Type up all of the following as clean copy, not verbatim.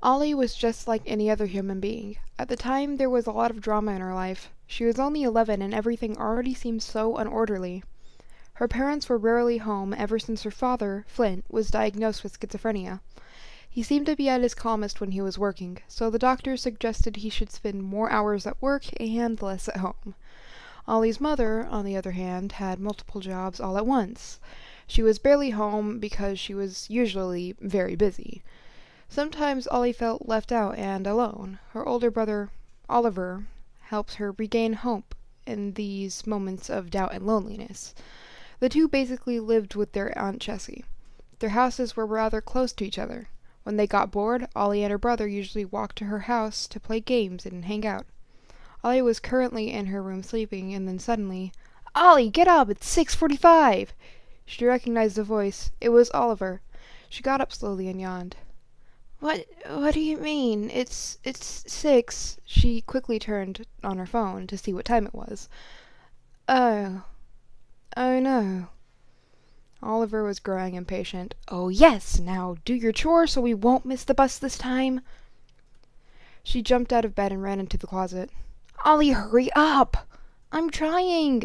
Olly was just like any other human being. At the time, there was a lot of drama in her life. She was only 11 and everything already seemed so unorderly. Her parents were rarely home ever since her father, Flint, was diagnosed with schizophrenia. He seemed to be at his calmest when he was working, so the doctor suggested he should spend more hours at work and less at home. Olly's mother, on the other hand, had multiple jobs all at once. She was barely home because she was usually very busy. Sometimes Olly felt left out and alone. Her older brother, Oliver, helps her regain hope in these moments of doubt and loneliness. The two basically lived with their Aunt Jessie. Their houses were rather close to each other. When they got bored, Olly and her brother usually walked to her house to play games and hang out. Olly was currently in her room sleeping, and then suddenly, "Olly, get up! It's 6:45!" She recognized the voice. It was Oliver. She got up slowly and yawned. What do you mean? It's 6. She quickly turned on her phone to see what time it was. Oh. Oh no. Oliver was growing impatient. "Oh yes, now do your chore so we won't miss the bus this time." She jumped out of bed and ran into the closet. "Olly, hurry up! I'm trying!"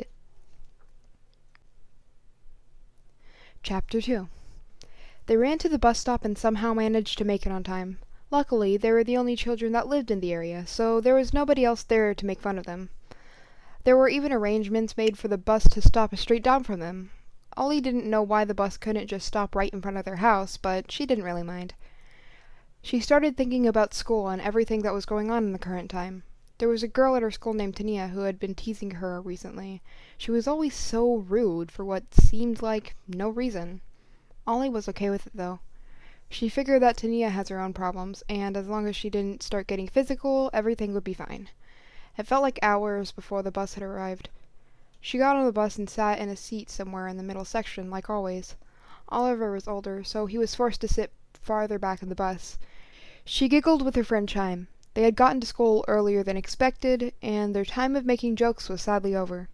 Chapter 2. They ran to the bus stop and somehow managed to make it on time. Luckily, they were the only children that lived in the area, so there was nobody else there to make fun of them. There were even arrangements made for the bus to stop straight down from them. Olly didn't know why the bus couldn't just stop right in front of their house, but she didn't really mind. She started thinking about school and everything that was going on in the current time. There was a girl at her school named Tania who had been teasing her recently. She was always so rude for what seemed like no reason. Olly was okay with it, though. She figured that Tania has her own problems, and as long as she didn't start getting physical, everything would be fine. It felt like hours before the bus had arrived. She got on the bus and sat in a seat somewhere in the middle section, like always. Oliver was older, so he was forced to sit farther back in the bus. She giggled with her friend Chime. They had gotten to school earlier than expected, and their time of making jokes was sadly over.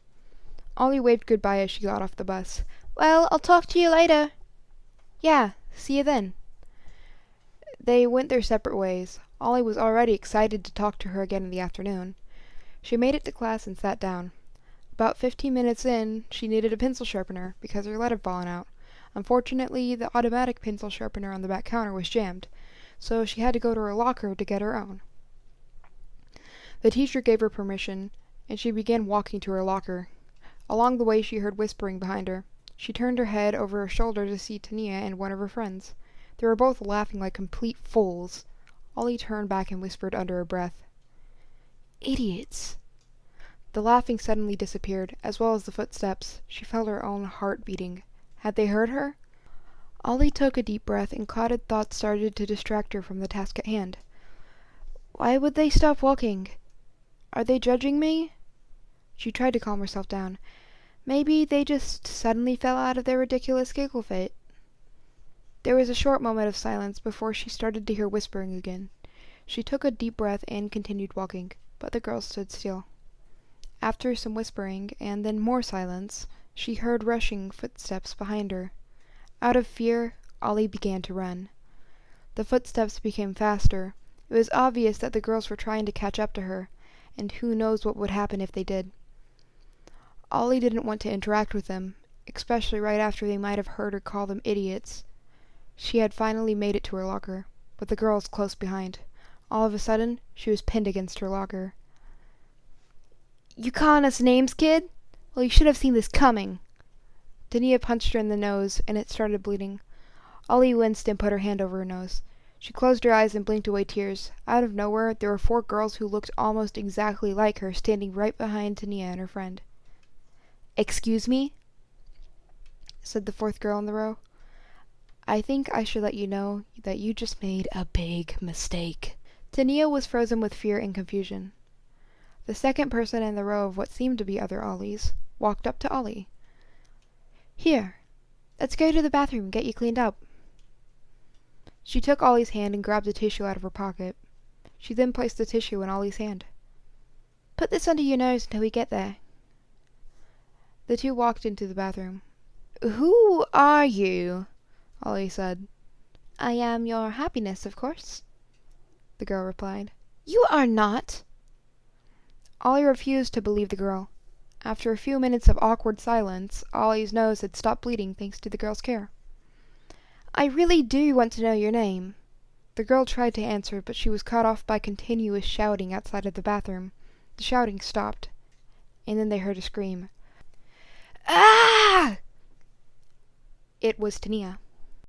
Olly waved goodbye as she got off the bus. "Well, I'll talk to you later." "Yeah, see you then." They went their separate ways. Olly was already excited to talk to her again in the afternoon. She made it to class and sat down. About 15 minutes in, she needed a pencil sharpener because her lead had fallen out. Unfortunately, the automatic pencil sharpener on the back counter was jammed, so she had to go to her locker to get her own. The teacher gave her permission, and she began walking to her locker. Along the way, she heard whispering behind her. She turned her head over her shoulder to see Tania and one of her friends. They were both laughing like complete fools. Olly turned back and whispered under her breath, "Idiots." The laughing suddenly disappeared, as well as the footsteps. She felt her own heart beating. Had they heard her? Olly took a deep breath, and clouded thoughts started to distract her from the task at hand. Why would they stop walking? Are they judging me? She tried to calm herself down. Maybe they just suddenly fell out of their ridiculous giggle fit. There was a short moment of silence before she started to hear whispering again. She took a deep breath and continued walking, but the girl stood still. After some whispering, and then more silence, she heard rushing footsteps behind her. Out of fear, Olly began to run. The footsteps became faster. It was obvious that the girls were trying to catch up to her, and who knows what would happen if they did. Olly didn't want to interact with them, especially right after they might have heard her call them idiots. She had finally made it to her locker, but the girl was close behind. All of a sudden, she was pinned against her locker. "You calling us names, kid? Well, you should have seen this coming." Tania punched her in the nose, and it started bleeding. Olly winced and put her hand over her nose. She closed her eyes and blinked away tears. Out of nowhere, there were 4 girls who looked almost exactly like her standing right behind Tania and her friend. "Excuse me?" said the 4th girl in the row. "I think I should let you know that you just made a big mistake." Tania was frozen with fear and confusion. The second person in the row of what seemed to be other Ollys walked up to Olly. "Here, let's go to the bathroom and get you cleaned up." She took Olly's hand and grabbed a tissue out of her pocket. She then placed the tissue in Olly's hand. "Put this under your nose until we get there." The two walked into the bathroom. "Who are you?" Olly said. "I am your happiness, of course." the girl replied. You are not! Olly refused to believe the girl. After a few minutes of awkward silence, Olly's nose had stopped bleeding thanks to the girl's care. I really do want to know your name. The girl tried to answer, but she was cut off by continuous shouting outside of the bathroom. The shouting stopped, and then they heard a scream. Ah! It was Tania.